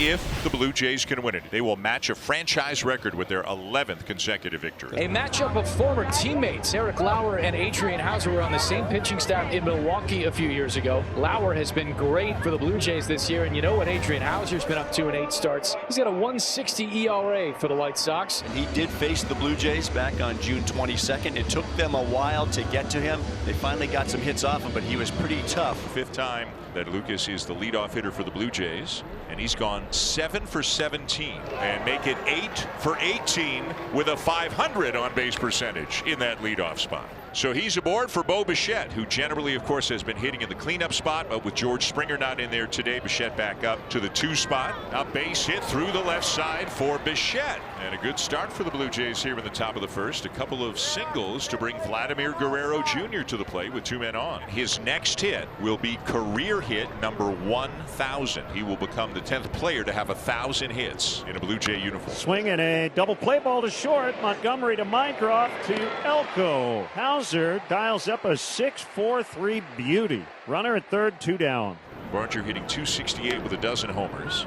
if the Blue Jays can win it. They will match a franchise record with their 11th consecutive victory. A matchup of former teammates. Eric Lauer and Adrian Hauser were on the same pitching staff in Milwaukee a few years ago. Lauer has been great for the Blue Jays this year, and you know what Adrian Hauser's been up to in 8 starts. He's got a 1.60 ERA for the White Sox. And he did face the Blue Jays back on June 22nd. It took them a while to get to him. They finally got some hits off him, but he was pretty tough. 5th time that Lucas is the leadoff hitter for the Blue Jays, and he's gone 7 for 17 and make it 8 for 18 with a .500 on base percentage in that leadoff spot. So he's aboard for Bo Bichette, who generally, of course, has been hitting in the cleanup spot, but with George Springer not in there today, Bichette back up to the 2 spot. A base hit through the left side for Bichette, and a good start for the Blue Jays here in the top of the 1st. A couple of singles to bring Vladimir Guerrero Jr. to the plate with 2 men on. His next hit will be career hit number 1,000. He will become the 10th player to have 1,000 hits in a Blue Jay uniform. Swing and a double play ball to short. Montgomery to Mycroft to Elko. Hauser dials up a 6-4-3 beauty. Runner at 3rd, 2 down. Barger hitting .268 with a dozen homers.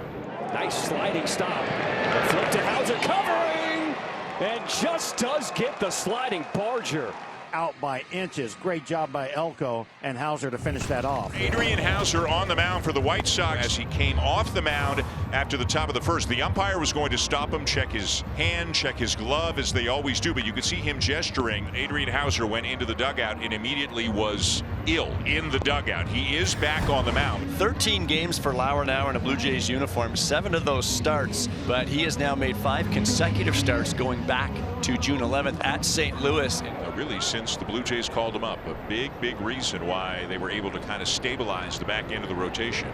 Nice sliding stop. The flip to Hauser, covering, and just does get the sliding Barger. Out by inches. Great job by Elko and Hauser to finish that off. Adrian Hauser on the mound for the White Sox as he came off the mound after the top of the 1st. The umpire was going to stop him, check his hand, check his glove, as they always do, but you could see him gesturing. Adrian Hauser went into the dugout and immediately was ill in the dugout. He is back on the mound. 13 games for Lauer now in a Blue Jays uniform, 7 of those starts, but he has now made 5 consecutive starts going back to June 11th at St. Louis. Really, since the Blue Jays called him up, a big reason why they were able to kind of stabilize the back end of the rotation.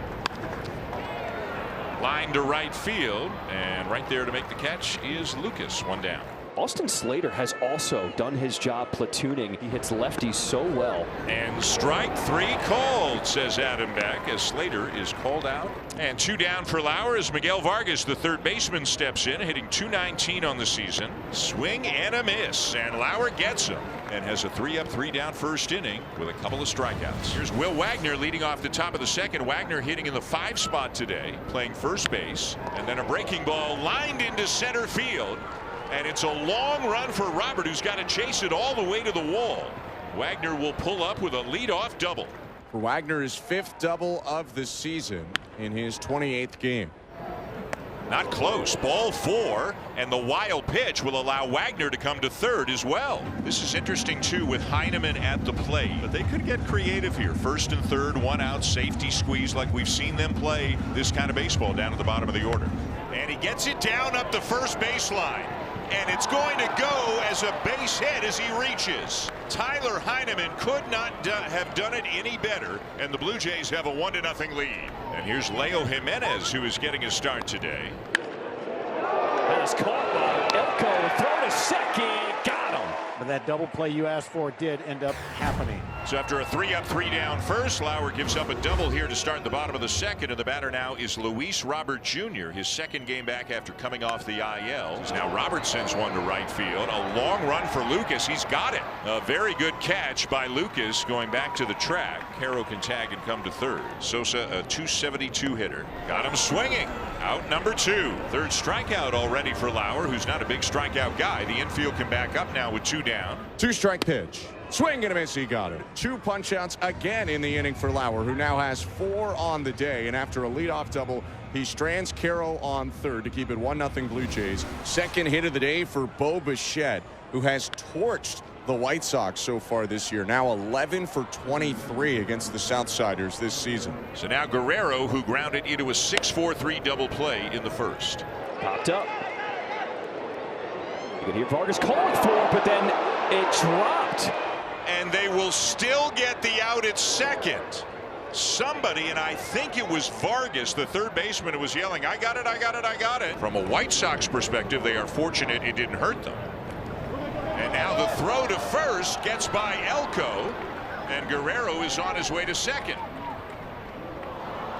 Line to right field, and right there to make the catch is Lucas. 1 down. Austin Slater has also done his job platooning. He hits lefties so well. And strike 3 called, says Adam Beck, as Slater is called out. And 2 down for Lauer as Miguel Vargas, the 3rd baseman, steps in, hitting .219 on the season. Swing and a miss, and Lauer gets him and has a 3-up, 3-down 1st inning with a couple of strikeouts. Here's Will Wagner leading off the top of the 2nd. Wagner hitting in the 5 spot today, playing first base, and then a breaking ball lined into center field. And it's a long run for Robert, who's got to chase it all the way to the wall. Wagner will pull up with a leadoff double. For Wagner, his 5th double of the season in his 28th game. Not close. Ball 4, and the wild pitch will allow Wagner to come to 3rd as well. This is interesting too with Heineman at the plate, but they could get creative here. 1st and 3rd, 1 out, safety squeeze, like we've seen them play this kind of baseball down at the bottom of the order. And he gets it down up the first baseline. And it's going to go as a base hit as he reaches. Tyler Heineman could not have done it any better, and the Blue Jays have a 1-0 lead. And here's Leo Jimenez, who is getting a start today. That is caught by Elko. Throw to second. Got him. But that double play you asked for did end up happening. So after a 3-up, 3-down first, Lauer gives up a double here to start the bottom of the 2nd, and the batter now is Luis Robert Jr., his 2nd game back after coming off the IL. Now Robert sends one to right field. A long run for Lucas. He's got it. A very good catch by Lucas going back to the track. Harrow can tag and come to 3rd. Sosa, a .272 hitter. Got him swinging. Out number 2. 3rd strikeout already for Lauer, who's not a big strikeout guy. The infield can back up now with 2 down. 2-strike pitch. Swing and a miss. He got it. 2 punch outs again in the inning for Lauer, who now has 4 on the day. And after a leadoff double, he strands Carroll on 3rd to keep it 1-0 Blue Jays. 2nd hit of the day for Bo Bichette, who has torched the White Sox so far this year. Now 11 for 23 against the Southsiders this season. So now Guerrero, who grounded into a 6-4-3 double play in the 1st. Popped up. You can hear Vargas calling for it, but then it dropped. And they will still get the out at 2nd. Somebody, and I think it was Vargas, the 3rd baseman, who was yelling, "I got it, I got it, I got it." From a White Sox perspective, they are fortunate it didn't hurt them. And now the throw to 1st gets by Elko, and Guerrero is on his way to 2nd.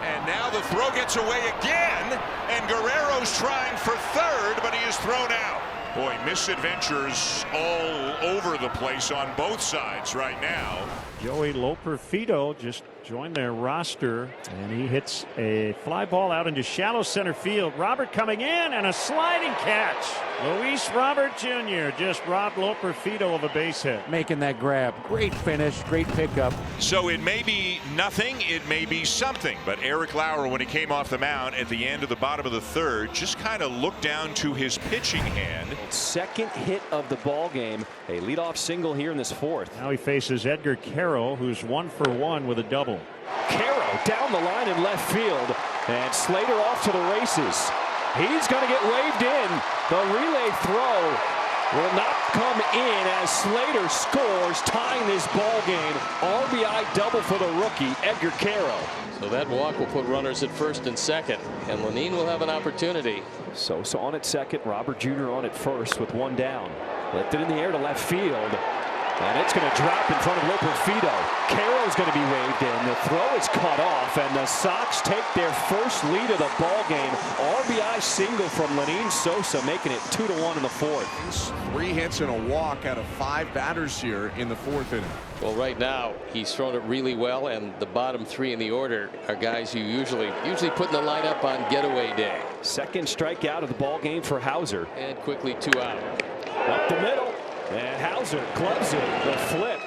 And now the throw gets away again, and Guerrero's trying for 3rd, but he is thrown out. Boy, misadventures all over the place on both sides right now. Joey Loperfido just joined their roster, and he hits a fly ball out into shallow center field. Robert coming in, and a sliding catch. Luis Robert Jr. just robbed Loperfido of a base hit. Making that grab. Great finish, great pickup. So it may be nothing, it may be something, but Eric Lauer, when he came off the mound at the end of the bottom of the third, just kind of looked down to his pitching hand. Second hit of the ball game. A leadoff single here in this fourth. Now he faces Edgar Carroll, who's 1 for 1 with a double. Carroll down the line in left field, and Slater off to the races. He's going to get waved in. The relay throw will not come in as Slater scores, tying this ball game. RBI double for the rookie, Edgar Carroll. So that walk will put runners at first and second, and Lenine will have an opportunity. Sosa on at second, Robert Jr. on at first with one down. Lifted in the air to left field, and it's going to drop in front of Loperfido. Carroll's going to be waved in. The throw is cut off, and the Sox take their first lead of the ball game. RBI single from Lenine Sosa, making it 2-1 in the fourth. 3 hits and a walk out of 5 batters here in the 4th inning. Well, right now he's thrown it really well, and the bottom 3 in the order are guys who usually put in the lineup on getaway day. Second strikeout of the ball game for Hauser. And quickly 2 out. Up the middle, and Hauser gloves it. The flip.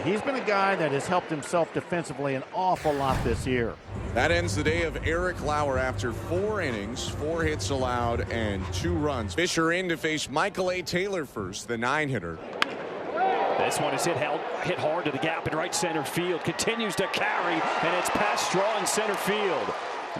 He's been a guy that has helped himself defensively an awful lot this year. That ends the day of Eric Lauer after 4 innings, 4 hits allowed, and 2 runs. Fisher in to face Michael A. Taylor first, the 9-hitter. This one is hit hard to the gap in right center field. Continues to carry, and it's past Straw in center field.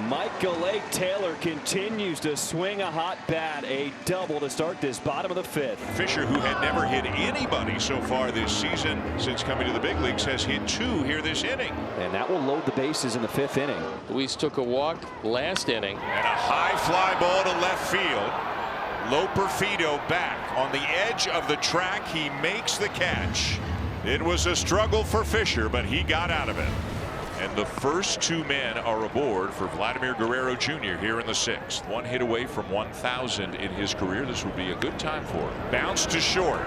Michael A. Taylor continues to swing a hot bat. A double to start this bottom of the 5th. Fisher, who had never hit anybody so far this season since coming to the big leagues, has hit 2 here this inning. And that will load the bases in the 5th inning. Luis took a walk last inning. And a high fly ball to left field. Loperfido back on the edge of the track. He makes the catch. It was a struggle for Fisher, but he got out of it. And the first 2 men are aboard for Vladimir Guerrero Jr. here in the 6th. 1 hit away from 1,000 in his career. This would be a good time for him. Bounce to short.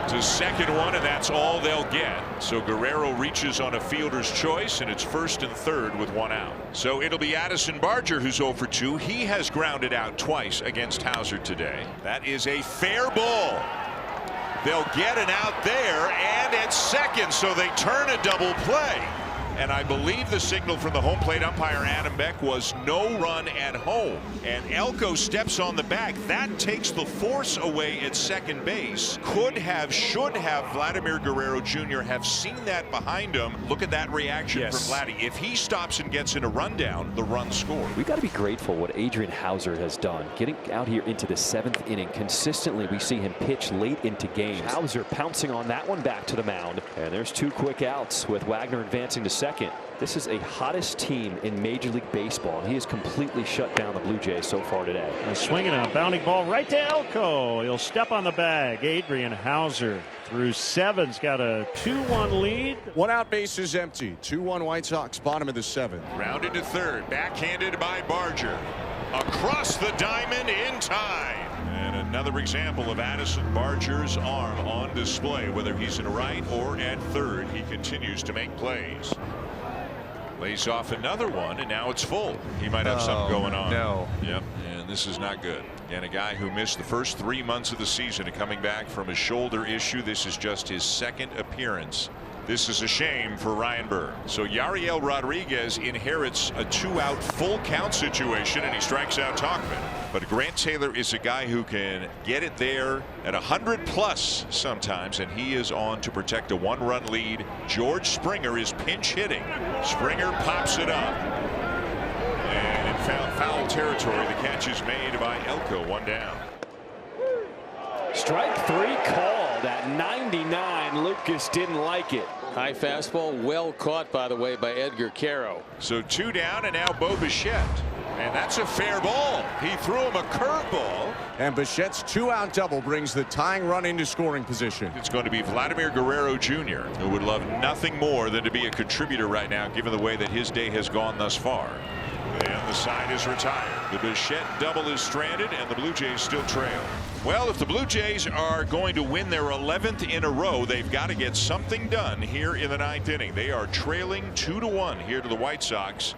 To second one, and that's all they'll get. So Guerrero reaches on a fielder's choice, and it's 1st and 3rd with 1 out. So it'll be Addison Barger who's 0 for 2. He has grounded out twice against Hauser today. That is a fair ball. They'll get an out there, and it's second, so they turn a double play. And I believe the signal from the home plate umpire Adam Beck was no run at home. And Elko steps on the back. That takes the force away at second base. Could have, should have Vladimir Guerrero Jr. have seen that behind him. Look at that reaction from Vladdy. If he stops and gets in a rundown, the run scored. We've got to be grateful what Adrian Hauser has done. Getting out here into the 7th inning. Consistently, we see him pitch late into games. Hauser pouncing on that one back to the mound. And there's 2 quick outs with Wagner advancing to second. This is a hottest team in Major League Baseball, and he has completely shut down the Blue Jays so far today. And swinging a bounding ball right to Elko. He'll step on the bag. Adrian Hauser through 7's got a 2-1 lead. 1 out, base is empty. 2-1 White Sox, bottom of the 7th. Rounded to 3rd, backhanded by Barger. Across the diamond in time. And another example of Addison Barger's arm on display. Whether he's in right or at 3rd, he continues to make plays. Lays off another one, and now it's full. He might have something going on. No. Yep, and this is not good. And a guy who missed the first 3 months of the season and coming back from a shoulder issue. This is just his 2nd appearance. This is a shame for Ryan Burr. So Yariel Rodriguez inherits a 2-out full count situation, and he strikes out Tauchman. But Grant Taylor is a guy who can get it there at 100+ sometimes, and he is on to protect a 1-run lead. George Springer is pinch hitting. Springer pops it up, and in foul territory. The catch is made by Elko. 1 down. Strike 3 called at 99. Lucas didn't like it. High fastball, well caught, by the way, by Edgar Carroll. So 2 down, and now Bo Bichette. And that's a fair ball. He threw him a curveball. And Bichette's 2-out double brings the tying run into scoring position. It's going to be Vladimir Guerrero Jr., who would love nothing more than to be a contributor right now, given the way that his day has gone thus far. And the side is retired. The Bichette double is stranded, and the Blue Jays still trail. Well, if the Blue Jays are going to win their 11th in a row, they've got to get something done here in the 9th inning. They are trailing 2-1 here to the White Sox.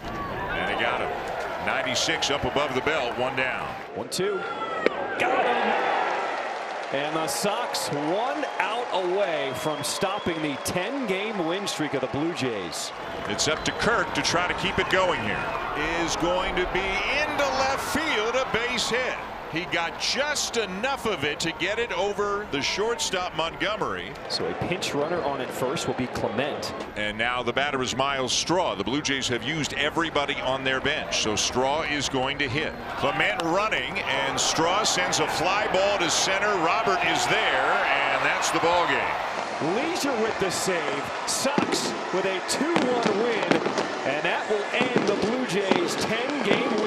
And they got him. 96 up above the belt, 1 down. 1-2. Got him. And the Sox 1 out away from stopping the 10-game win streak of the Blue Jays. It's up to Kirk to try to keep it going here. Is going to be into left field, a base hit. He got just enough of it to get it over the shortstop Montgomery. So a pinch runner on at first will be Clement. And now the batter is Miles Straw. The Blue Jays have used everybody on their bench, so Straw is going to hit. Clement running, and Straw sends a fly ball to center. Robert is there, and that's the ball game. Leisure with the save. Sox with a 2-1 win, and that will end the Blue Jays' 10-game